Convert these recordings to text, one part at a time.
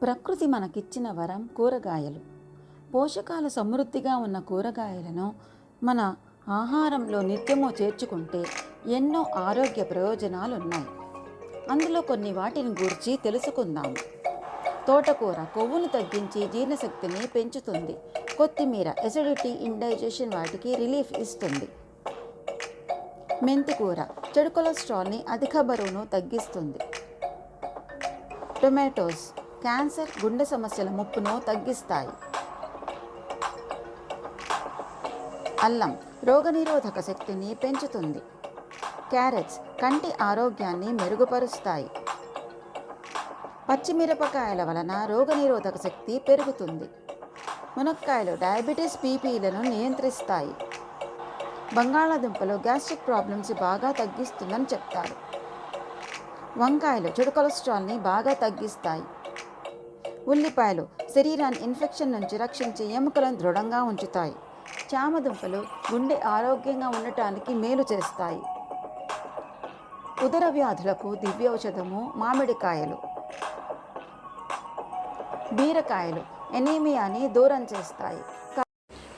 ప్రకృతి మనకిచ్చిన వరం కూరగాయలు. పోషకాలు సమృద్ధిగా ఉన్న కూరగాయలను మన ఆహారంలో నిత్యము చేర్చుకుంటే ఎన్నో ఆరోగ్య ప్రయోజనాలు ఉన్నాయి. అందులో కొన్ని వాటిని గురించి తెలుసుకుందాము. తోటకూర కొవ్వును తగ్గించి జీర్ణశక్తిని పెంచుతుంది. కొత్తిమీర ఎసిడిటీ, ఇండైజెషన్ వాటికి రిలీఫ్ ఇస్తుంది. మెంతికూర చెడు కొలెస్ట్రాల్ని, అధిక బరువును తగ్గిస్తుంది. టొమాటోస్ క్యాన్సర్, గుండె సమస్యల ముప్పును తగ్గిస్తాయి. అల్లం రోగనిరోధక శక్తిని పెంచుతుంది. క్యారెట్స్ కంటి ఆరోగ్యాన్ని మెరుగుపరుస్తాయి. పచ్చిమిరపకాయల వలన రోగనిరోధక శక్తి పెరుగుతుంది. మునక్కాయలు డయాబెటీస్, బీపీలను నియంత్రిస్తాయి. బంగాళాదుంపలు గ్యాస్ట్రిక్ ప్రాబ్లమ్స్ బాగా తగ్గిస్తుందని చెప్తారు. వంకాయలు చెడు కొలెస్ట్రాల్ని బాగా తగ్గిస్తాయి. ఉల్లిపాయలు శరీరాన్ని ఇన్ఫెక్షన్ నుంచి రక్షించి ఎముకలను దృఢంగా ఉంచుతాయి. చామదుంపలు గుండె ఆరోగ్యంగా ఉండటానికి మేలు చేస్తాయి. ఉదర వ్యాధులకు దివ్యౌషధము మామిడికాయలు. బీరకాయలు ఎనీమియాని దూరం చేస్తాయి.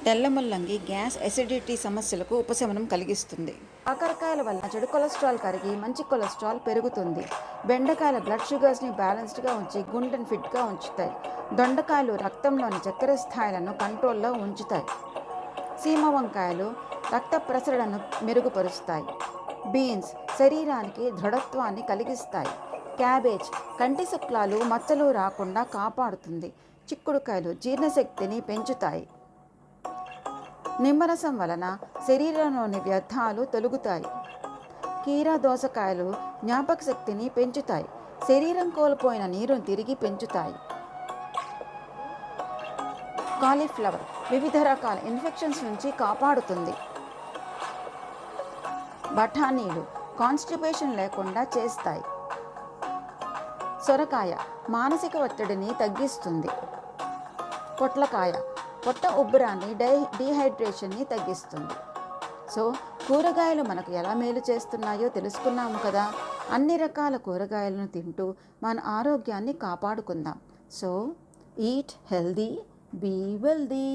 తెల్ల ముల్లంగి గ్యాస్, ఎసిడిటీ సమస్యలకు ఉపశమనం కలిగిస్తుంది. కాకరకాయల వల్ల చెడు కొలెస్ట్రాల్ కరిగి మంచి కొలెస్ట్రాల్ పెరుగుతుంది. బెండకాయలు బ్లడ్ షుగర్స్ని బ్యాలెన్స్డ్గా ఉంచి గుండెను ఫిట్గా ఉంచుతాయి. దొండకాయలు రక్తంలోని చక్కెర స్థాయిలను కంట్రోల్లో ఉంచుతాయి. సీమ వంకాయలు రక్త ప్రసరణను మెరుగుపరుస్తాయి. బీన్స్ శరీరానికి దృఢత్వాన్ని కలిగిస్తాయి. క్యాబేజ్ కంటి శుక్లాలు, మచ్చలు రాకుండా కాపాడుతుంది. చిక్కుడుకాయలు జీర్ణశక్తిని పెంచుతాయి. నిమ్మరసం వలన శరీరంలోని వ్యర్థాలు తొలగుతాయి. కీరా దోసకాయలు జ్ఞాపక శక్తిని పెంచుతాయి. శరీరం కోల్పోయిన నీరును తిరిగి పెంచుతాయి. కాలీఫ్లవర్ వివిధ రకాల ఇన్ఫెక్షన్స్ నుంచి కాపాడుతుంది. బఠానీలు కాన్స్టిపేషన్ లేకుండా చేస్తాయి. సొరకాయ మానసిక ఒత్తిడిని తగ్గిస్తుంది. పొట్లకాయ పొట్ట ఉబ్బరాన్ని, డీహైడ్రేషన్ని తగ్గిస్తుంది. సో కూరగాయలు మనకు ఎలా మేలు చేస్తున్నాయో తెలుసుకున్నాము కదా. అన్ని రకాల కూరగాయలను తింటూ మన ఆరోగ్యాన్ని కాపాడుకుందాం. So eat healthy, be wealthy.